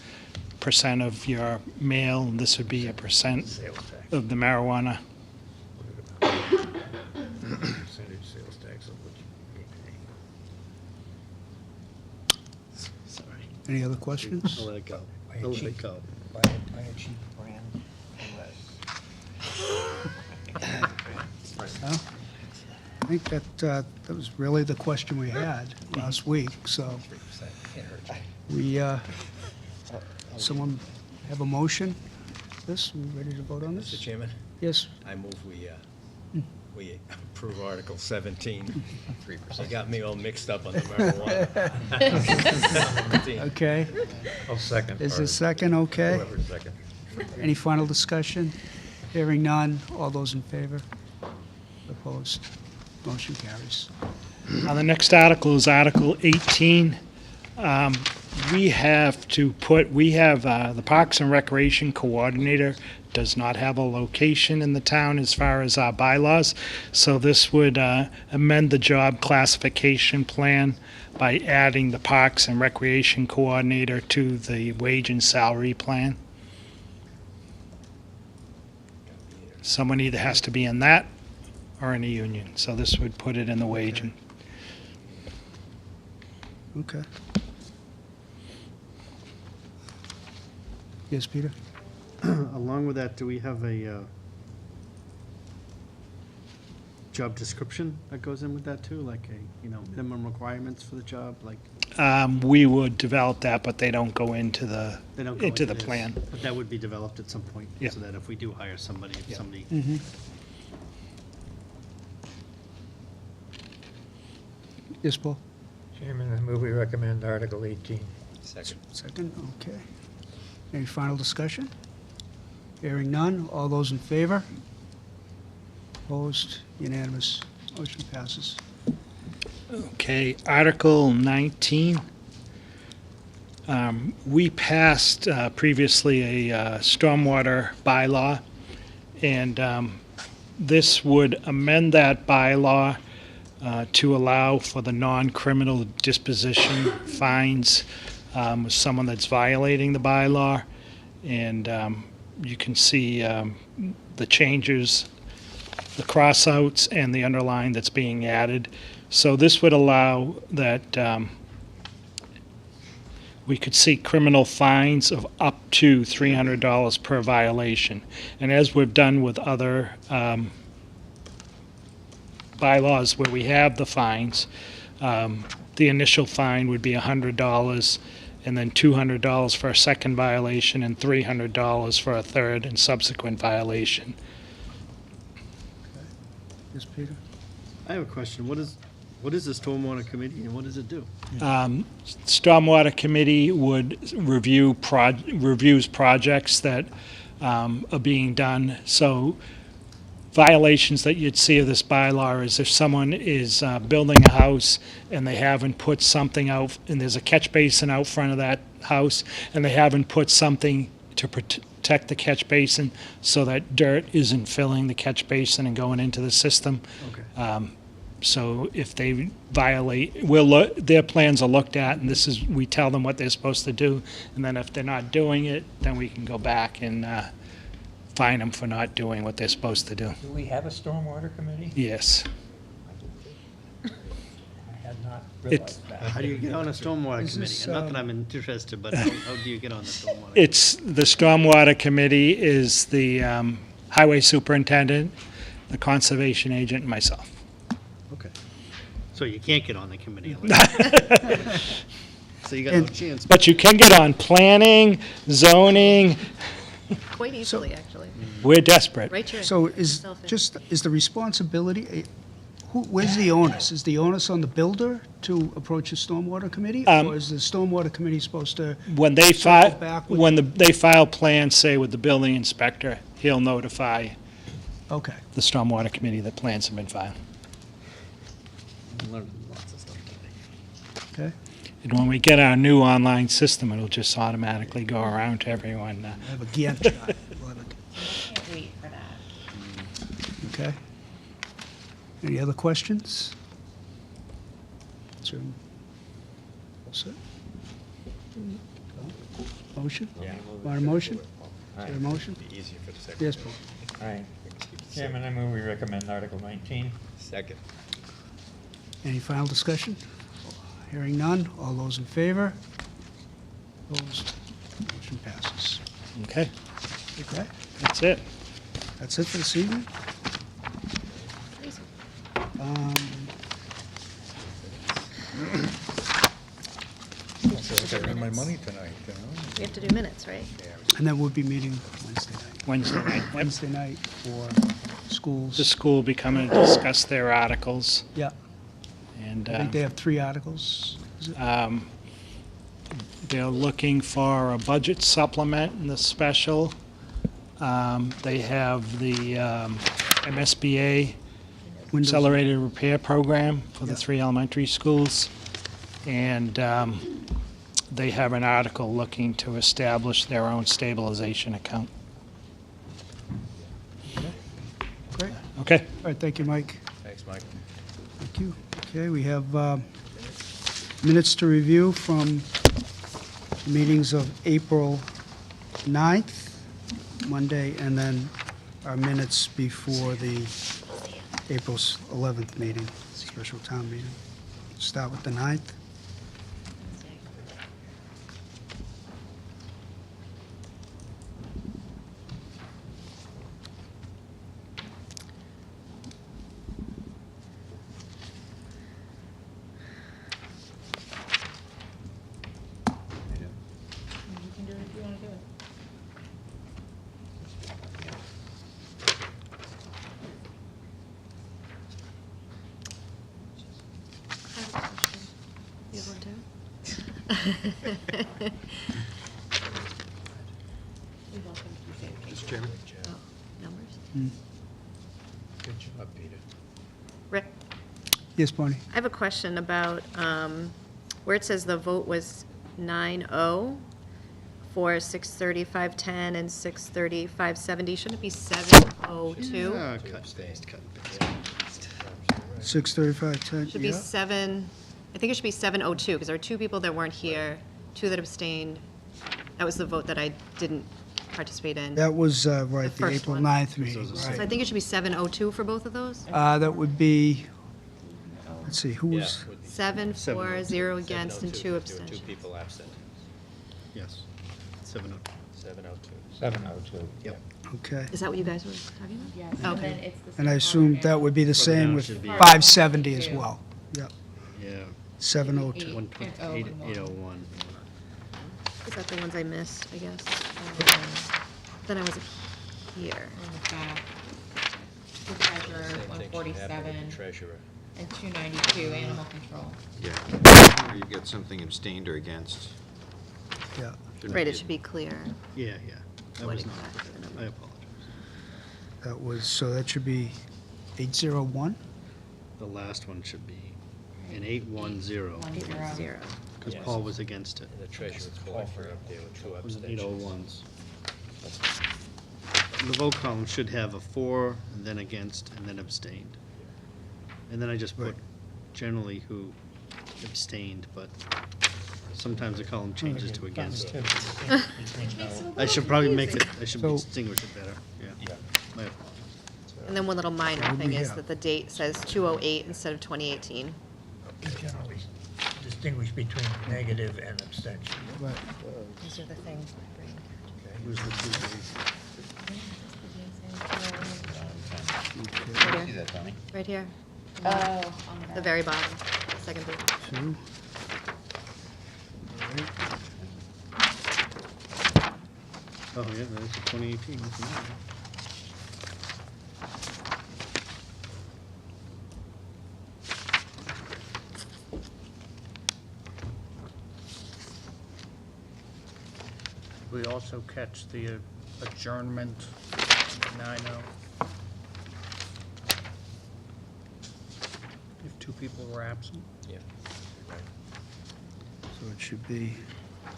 percent of your meal, and this would be a percent Sales tax. of the marijuana. Percentage sales tax of what you pay. Sorry, Any other questions? I'll let it go. I'll let it go. Buy a cheap brand Well, I think that was really the question we had last week, so someone have a motion? This, we ready to vote on Mr. this? Chairman, Yes, I move we approve Article 17. 3%. You got me all mixed up on the marijuana. okay. I'll second. Is the second okay? Whoever's second. Any final discussion? Hearing none, all those in favor? Opposed? Motion carries. Now, the next article is Article 18. We have the Parks and Recreation Coordinator does not have a location in the town as far as our bylaws, so this would amend the job classification plan by adding the Parks and Recreation Coordinator to the wage and salary plan. Someone either has to be in that or in a union, so this would put it in the wage and Okay. Yes, Peter? Along with that, do we have a job description that goes in with that too? Like a, minimum requirements for the job, like? we would develop that, but they don't go into the They don't go into the this, plan. But that would be developed at some point? Yeah. So that if we do hire somebody, if somebody. Yes, Paul? Chairman, I move we recommend Article 18. Second. Second, okay. Any final discussion? Hearing none. All those in favor? Opposed? Unanimous. Motion passes. Okay, Article 19. We passed previously a stormwater bylaw, and this would amend that bylaw to allow for the non-criminal disposition fines of someone that's violating the bylaw. And you can see the changes, the cross-outs, and the underline that's being added. So this would allow that we could seek criminal fines of up to $300 per violation. And as we've done with other bylaws where we have the fines, the initial fine would be $100, and then $200 for a second violation, and $300 for a third and subsequent violation. Yes, Peter? I have a question. What is the Stormwater Committee and what does it do? Stormwater Committee would reviews projects that are being done. So violations that you'd see of this bylaw is if someone is building a house and they haven't put something out, and there's a catch basin out front of that house, and they haven't put something to protect the catch basin so that dirt isn't filling the catch basin and going into the system. Okay. So if they violate, their plans are looked at, and we tell them what they're supposed to do, and then if they're not doing it, then we can go back and fine them for not doing what they're supposed to do. Do we have a stormwater committee? Yes. I had not It- realized that. How do you get on a Stormwater Is this, Committee? Not that I'm interested, but how do you get on the Stormwater? It's, the Stormwater Committee is the highway superintendent, the conservation agent, and myself. Okay. So you can't get on the committee. So you got no chance. But you can get on planning, zoning. Quite easily, actually. We're desperate. Right here. So is Selfish. is the responsibility, where's the onus? Is the onus on the builder to approach the Stormwater Committee? Or is the Stormwater Committee supposed to, When they Circle file, back with- they file plans, say with the building inspector, he'll notify okay. the Stormwater Committee that plans have been filed. Learn lots of stuff today. Okay. And when we get our new online system, it'll just automatically go around to everyone. I have a Gantt chart. Love it. Can't wait for that. Okay. Any other questions? Sir? All set? Motion? Yeah. Want a motion? Is Aye. there a motion? Be easier for the secretary. Yes, Paul. All right. Chairman, I move we recommend Article 19. Second. Any final discussion? Hearing none. All those in favor? Opposed? Motion passes. Okay, Okay. that's it. That's it for this evening. Um, I earned my money tonight, you know? We have to do minutes, right? And then we'll be meeting Wednesday night. Wednesday night. Wednesday night for schools. The school will be coming to discuss their articles, Yeah, and I think they have 3 articles. Is it? they're looking for a budget supplement in the special. They have the MSBA Windows- Accelerated Repair Program for the Yeah. 3 elementary schools. And they have an article looking to establish their own stabilization account. Great. Okay? All right, thank you, Mike. Thanks, Mike. Thank you. Okay, we have minutes to review from meetings of April 9th, Monday, and then our minutes before the April 11th meeting, special town meeting. Start with the 9th. You can do it if you want to do it. You have one too? You're welcome to say okay. Chairman? Oh, numbers? Good job, Peter. Rick? Yes, Barney? I have a question about where it says the vote was 9-0 for 6:30, 5:10, and 6:30, 5:70. Shouldn't it be 7:02? Ah, cut and paste, cut and paste. 6:35, 10, Should be yeah. 7, I think it should be 7:02, because there were two people that weren't here, two that abstained. That was the vote that I didn't participate in. That was, right, the first April one. 9th meeting, So I right. think it should be 7:02 for both of those? That would be, let's see, who Yeah, was, would be 7 for, 0 against, and 2 There were abstentions. two people absent. Yes. 7:02. 7:02. 7:02. Yep. okay. Is that what you guys were talking about? Yes, and Okay. then it's the And I same assume vote that as- would be the Further same down with should be- 570 as well. Yep, Yeah. 7:02. 801. Is that the ones I missed, I guess? Then I wasn't here. On the back. The treasurer, Same thing should happen with 147, the treasurer. and 292, animal control. Yeah. Or you get something abstained or against. Yeah, Right, it should be clear. Yeah, yeah. That What was not, exactly the number? I apologize. that was, so that should be 801? The last one should be an 810, 10. because Yes. Paul was against it. And the treasurer's collector up there with two It was an abstentions. 801s. The vote column should have a for, and then against, and then abstained. And then I just put Right. generally who abstained, but sometimes the column changes to against. I should probably make it, I should So- distinguish it better, yeah. My apologies. And then one little minor What do thing we is have? that the date says 208 instead of 2018. Generally distinguish between negative and abstention. Right. These are the things. Where's the two days? Right here. Right here, Oh, on the the back. very bottom, second page. 2. Oh, yeah, that's 2018. That's another. We also catch the adjournment 9-0. If two people were absent. Yeah. Right. So it should be,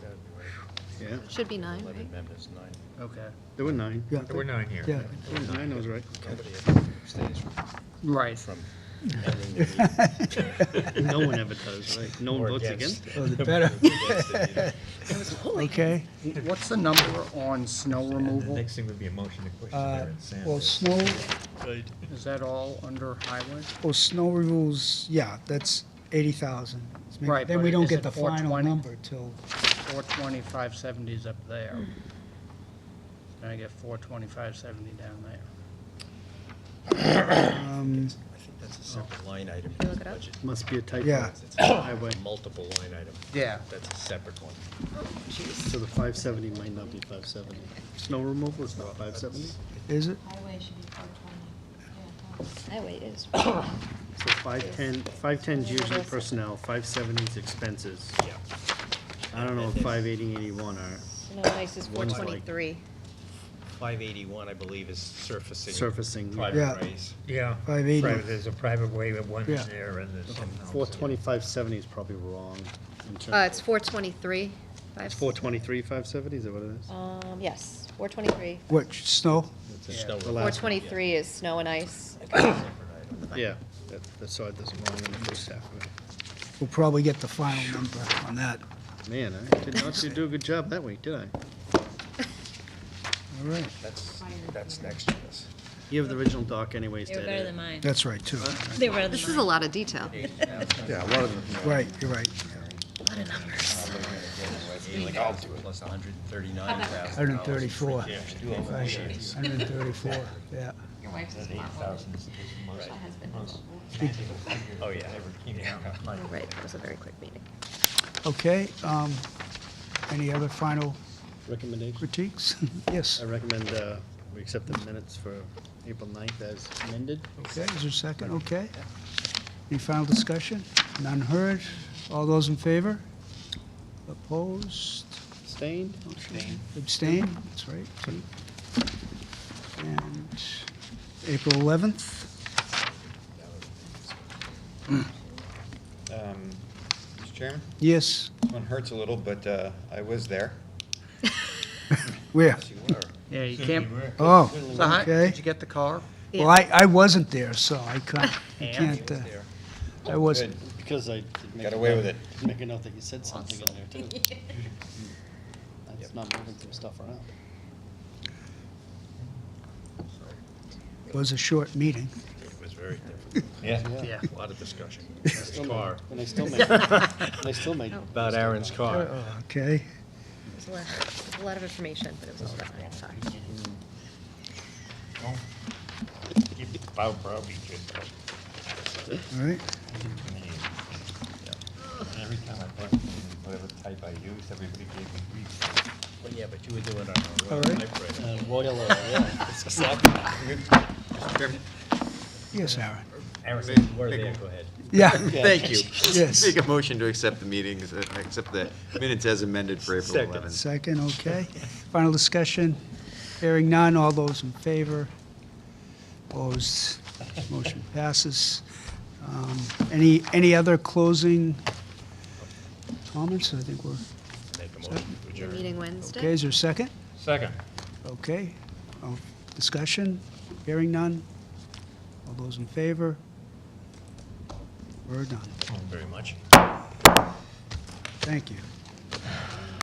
That'd be right. Yeah, Should be 9, 11 right? members, 9. Okay. there were 9. yeah, There were 9 here. yeah. 9 was right. Nobody ever abstains Right. from ending the meeting. No one ever does, right? No Or one votes against. against it. Oh, the better. Against it, you know. Okay. What's the number on snow And the removal? next thing would be a motion to push the Uh, there and sand. Well, snow, Is that all under highway? well, snow removals, yeah, that's 80,000. Right, Then but we don't is get it the final 420? number till, 420, 570 is up there. Then I get 420, 570 down there. um, I think that's a separate line item you in look the it up? budget. Must be a typo. Yeah. It's Highway. a multiple line item. Yeah. That's a separate one. So the 570 might not be 570. Snow removal is not 570? is it? Highway should be 420. Highway is. So 510 is usually personnel, 570 is expenses. Yeah. I don't know if 580 and 81 are No, nice is One's like- 423. 581, I believe, is surfacing. surfacing. Yeah. Private ways. Yeah. 580. Private- There's a private way with one in Yeah. there and there's something else. 420, 570 is probably wrong. in terms It's of- 423. It's 423, 570, is that what it is? Yes, 423. What, snow? It's a snow The removal. last one, 423 is snow and ice. Yeah, that's why that's wrong in the first half of it. We'll probably get the final number on that. Man, I did not do a good job that week, did I? All right, That's next year's. You have the original doc anyways, They were Ted. better than mine. that's right, too. They were better than This is a lot of detail. Right, you're right. Like, I'll do it. Plus 139,000. 134. Right, 134, yeah. Your wife's a smart woman. My husband. Oh, yeah. Right, that was a very quick meeting. Okay, any other final Recommendation? critiques? Yes. I recommend we accept the minutes for April 9th as amended. Okay, is there a second? Okay. Any final discussion? None heard? All those in favor? Opposed? Abstained? Abstain? That's right. And April 11th? Mr. Chairman, Yes. this one hurts a little, but I was there. Where? Yes, you were. Yeah, you can't. Oh, So, huh, okay. Did you get the car? Well, I wasn't there, so I can't, I wasn't. Because I did make Got a away note- with it. Make a note that you said something in there too. That's not moving some stuff around. It was a short meeting. It was very difficult. Yeah. A lot of discussion. Still Car. made- And they still made, and they still made. About Aaron's car. Okay. It was a lot of information, but it was a lot of time. Bob probably should. All right. Every time I put whatever type I used, everybody gave me grief. Well, yeah, but you were doing it on a All royal right. typewriter. Royal, yeah, that's exactly. Mr. Chairman? Yes, Aaron. Aaron, you were there, go ahead. Yeah. Thank you. Yes. Make a motion to accept the meetings, accept the minutes as amended for April Second. 11th. Second, okay. Final discussion. Hearing none. All those in favor? Opposed? Motion passes. Any other closing comments? I think we're, Make a motion to Your adjourn. meeting Wednesday? okay, is there a second? Second. Okay. Discussion? Hearing none. All those in favor? We're done. Very much. Thank you.